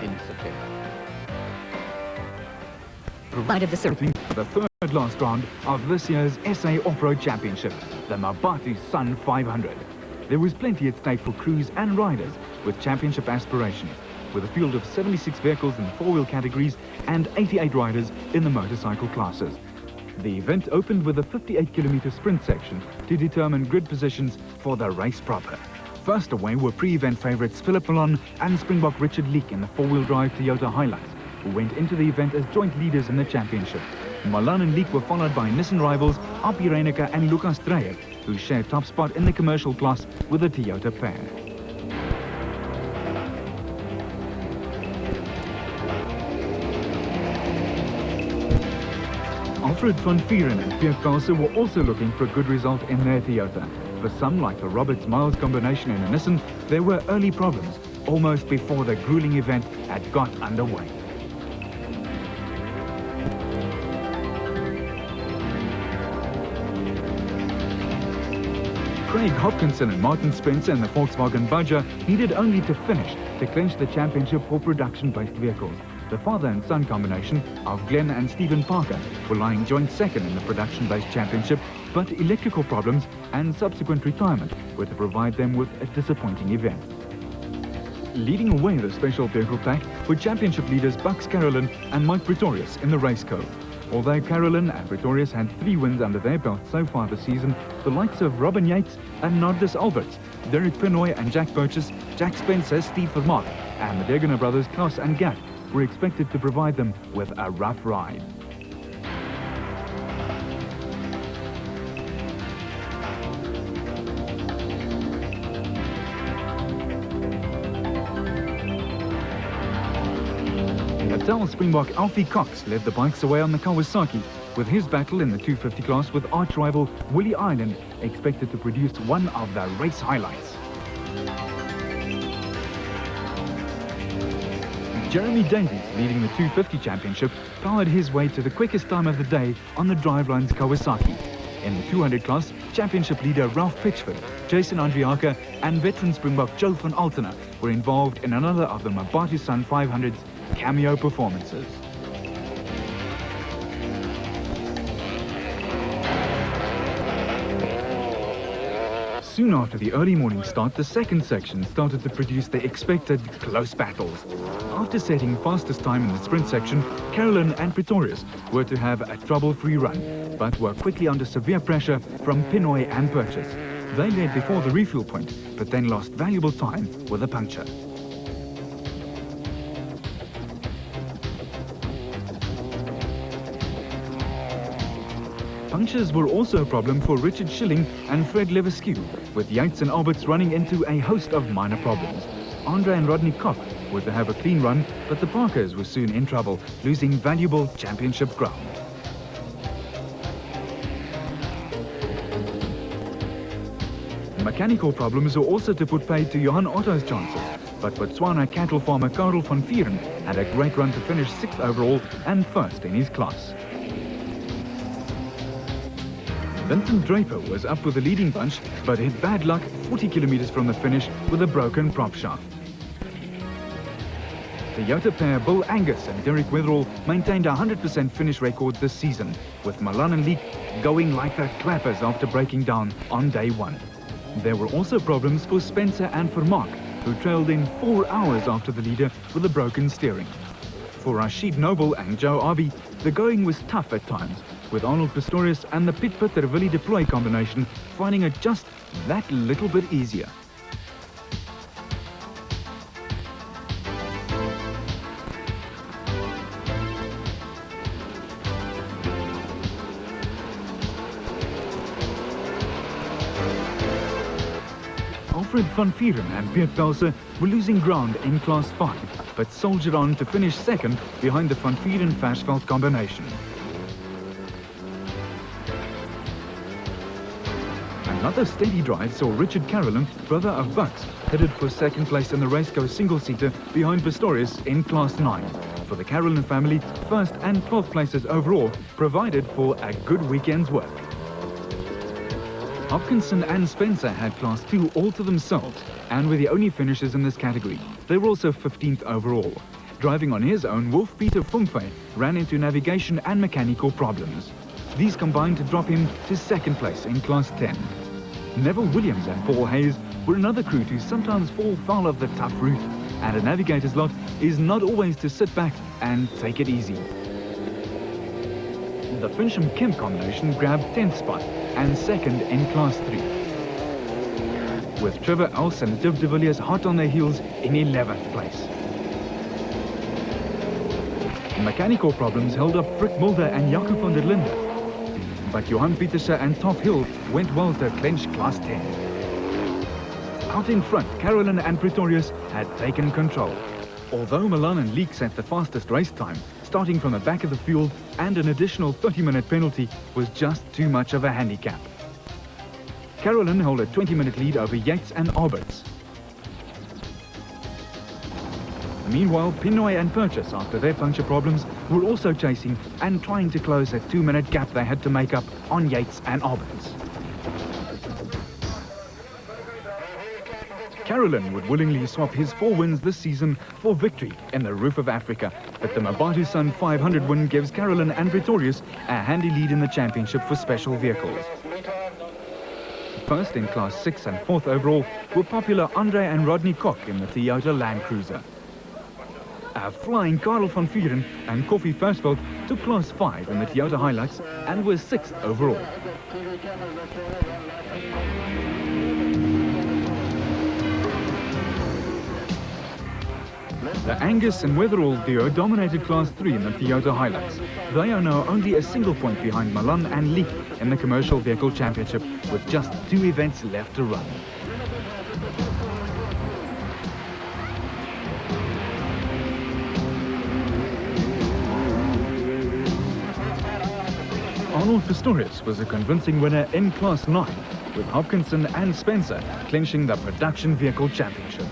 in September. Provided the third last round of this year's SA Off-Road Championship, the Mmabatho Sun 500. There was plenty at stake for crews and riders with championship aspirations, with a field of 76 vehicles in the four-wheel categories and 88 riders in the motorcycle classes. The event opened with a 58-kilometer sprint section to determine grid positions for the race proper. First away were pre-event favourites Philip Milan and Springbok Richard Leek in the four-wheel drive Toyota Hilux, who went into the event as joint leaders in the championship. Milan and Leek were followed by Nissan rivals Api Reyneke and Lucas Dreyer, who shared top spot in the commercial class with the Toyota pair. Alfred van Vieren and Pierre Pelser were also looking for a good result in their Toyota. For some, like the Roberts-Miles combination in a Nissan, there were early problems, almost before the grueling event had got underway. Craig Hopkinson and Martin Spencer in the Volkswagen Badger needed only to finish to clinch the championship for production-based vehicles. The father and son combination of Glenn and Stephen Parker were lying joint second in the production-based championship, but electrical problems and subsequent retirement were to provide them with a disappointing event. Leading away the special vehicle pack were championship leaders Bucks Carolyn and Mike Pretorius in the Race Co. Although Carolyn and Pretorius had 3 wins under their belt so far this season, the likes of Robin Yates and Nardis Alberts, Derek Pinoy and Jack Burgess, Jack Spencer, Steve Vermaak, and the Degener brothers Klaus and Gat were expected to provide them with a rough ride. Natal Springbok Alfie Cox led the bikes away on the Kawasaki, with his battle in the 250 class with arch rival Willie Island expected to produce one of the race highlights. Jeremy Davies, leading the 250 championship, powered his way to the quickest time of the day on the Driveline's Kawasaki. In the 200 class, championship leader Ralph Pitchford, Jason Andriaka and veteran Springbok Joe van Altena were involved in another of the Mmabatho Sun 500's cameo performances. Soon after the early morning start, the second section started to produce the expected close battles. After setting fastest time in the sprint section, Carolyn and Pretorius were to have a trouble-free run, but were quickly under severe pressure from Pinoy and Purchase. They led before the refuel point, but then lost valuable time with a puncture. Punctures were also a problem for Richard Schilling and Fred Levesque, with Yates and Alberts running into a host of minor problems. Andre and Rodney Kopp were to have a clean run, but the Parkers were soon in trouble, losing valuable championship ground. Mechanical problems were also to put paid to Johan Otto's chances, but Botswana cattle farmer Karel van Vieren had a great run to finish 6th overall and 1st in his class. Vinton Draper was up with the leading bunch, but hit bad luck 40 kilometers from the finish with a broken prop shaft. The Toyota pair Bill Angus and Derek Wetherall maintained a 100% finish record this season, with Milan and Leek going like the clappers after breaking down on day 1. There were also problems for Spencer and Vermaak, who trailed in 4 hours after the leader with a broken steering. For Rashid Noble and Joe Abbey, the going was tough at times, with Arnold Pistorius and the Pit Pitter Willie Deploy combination finding it just that little bit easier. Alfred van Vieren and Piet Pelser were losing ground in Class 5, but soldiered on to finish 2nd behind the van Vieren-Versveld combination. Another steady drive saw Richard Carolyn, brother of Bucks, headed for 2nd place in the Raceco single-seater behind Pistorius in Class 9. For the Carolyn family, 1st and 12th places overall provided for a good weekend's work. Hopkinson and Spencer had Class 2 all to themselves and were the only finishers in this category. They were also 15th overall. Driving on his own, Wolf Peter Fumfe ran into navigation and mechanical problems. These combined to drop him to second place in Class 10. Neville Williams and Paul Hayes were another crew to sometimes fall foul of the tough route, and a navigator's lot is not always to sit back and take it easy. The Fincham-Kemp combination grabbed 10th spot and second in Class 3. With Trevor Else and Div de Villiers hot on their heels in 11th place. Mechanical problems held up Frick Mulder and Jaco van der Linde, but Johan Pieterse and Top Hill went well to clinch Class 10. Out in front, Carolyn and Pretorius had taken control. Although Milan and Leek set the fastest race time, starting from the back of the field, and an additional 30-minute penalty was just too much of a handicap. Carolyn held a 20-minute lead over Yates and Alberts. Meanwhile, Pinoy and Purchase, after their puncture problems, were also chasing and trying to close a 2-minute gap they had to make up on Yates and Alberts. Carolyn would willingly swap his 4 wins this season for victory in the Roof of Africa, but the Mmabatho Sun 500 win gives Carolyn and Pretorius a handy lead in the championship for special vehicles. First in Class 6 and 4th overall were popular Andre and Rodney Koch in the Toyota Land Cruiser. A flying Karel van Vuren and Koffie Versveld took Class 5 in the Toyota Hilux and were 6th overall. The Angus and Weatherall duo dominated Class 3 in the Toyota Hilux. They are now only a single point behind Milan and Leek in the Commercial Vehicle Championship, with just 2 events left to run. Arnold Pistorius was a convincing winner in Class 9, with Hopkinson and Spencer clinching the Production Vehicle Championship.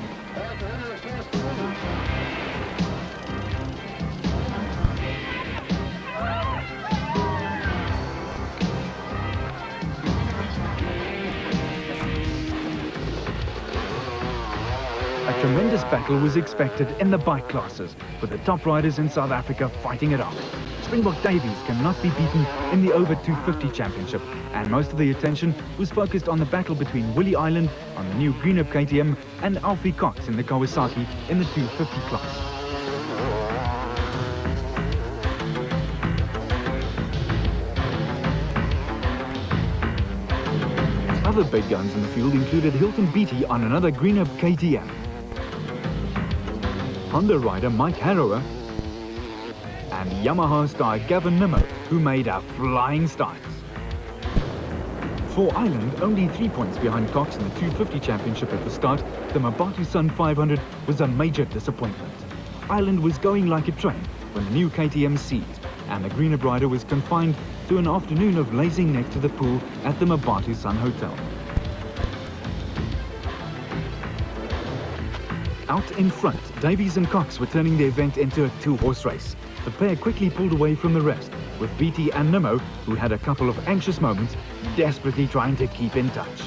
A tremendous battle was expected in the bike classes, with the top riders in South Africa fighting it out. Springbok Davies cannot be beaten in the over 250 championship, and most of the attention was focused on the battle between Willie Island on the new Greenup KTM and Alfie Cox in the Kawasaki in the 250 class. Other big guns in the field included Hilton Beattie on another Greenup KTM, Honda rider Mike Harrower, and Yamaha star Gavin Nimmo, who made a flying start. For Ireland, only 3 points behind Cox in the 250 championship at the start, the Mmabatho Sun 500 was a major disappointment. Ireland was going like a train when the new KTM seized, and the Greenup rider was confined to an afternoon of lazing next to the pool at the Mmabatho Sun Hotel. Out in front, Davies and Cox were turning the event into a 2-horse race. The pair quickly pulled away from the rest, with Beattie and Nimmo, who had a couple of anxious moments, desperately trying to keep in touch.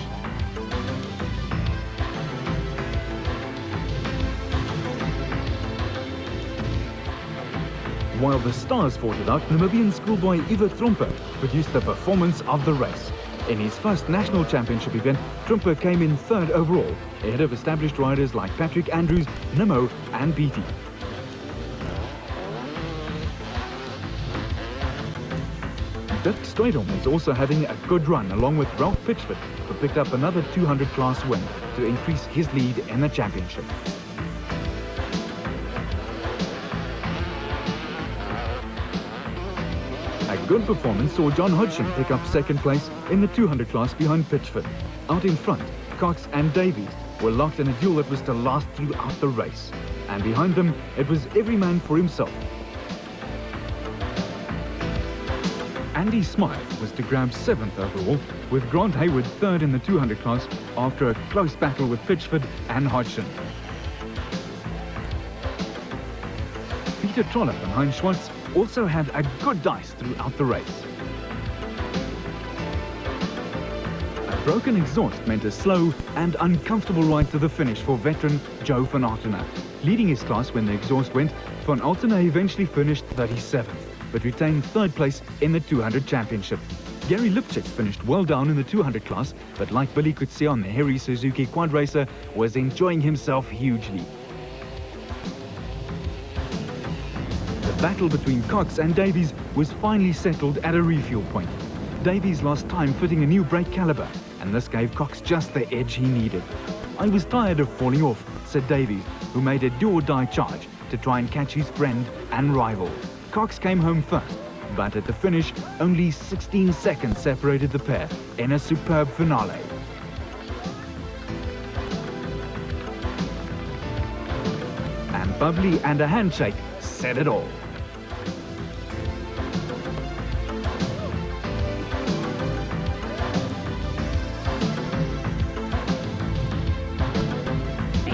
While the stars fought it out, Namibian schoolboy Iver Trompe produced the performance of the race. In his first national championship event, Trompe came in 3rd overall, ahead of established riders like Patrick Andrews, Nimmo and Beattie. Dick Strydom is also having a good run, along with Ralph Pitchford, who picked up another 200 class win to increase his lead in the championship. A good performance saw John Hodgson pick up 2nd place in the 200 class behind Pitchford. Out in front, Cox and Davies were locked in a duel that was to last throughout the race. And behind them, it was every man for himself. Andy Smythe was to grab 7th overall, with Grant Hayward 3rd in the 200 class after a close battle with Pitchford and Hodgson. Peter Trollope and Heinz Schwartz also had a good dice throughout the race. A Broken exhaust meant a slow and uncomfortable ride to the finish for veteran Joe van Altena. Leading his class when the exhaust went, van Altena eventually finished 37th, but retained third place in the 200 championship. Gary Lipchitz finished well down in the 200 class, but like Billy could see on the Harry Suzuki quad racer, was enjoying himself hugely. The battle between Cox and Davies was finally settled at a refuel point. Davies lost time fitting a new brake caliber, and this gave Cox just the edge he needed. "I was tired of falling off," said Davies, who made a do-or-die charge to try and catch his friend and rival. Cox came home first, but at the finish, only 16 seconds separated the pair in a superb finale. And bubbly and a handshake said it all.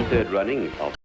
Third running of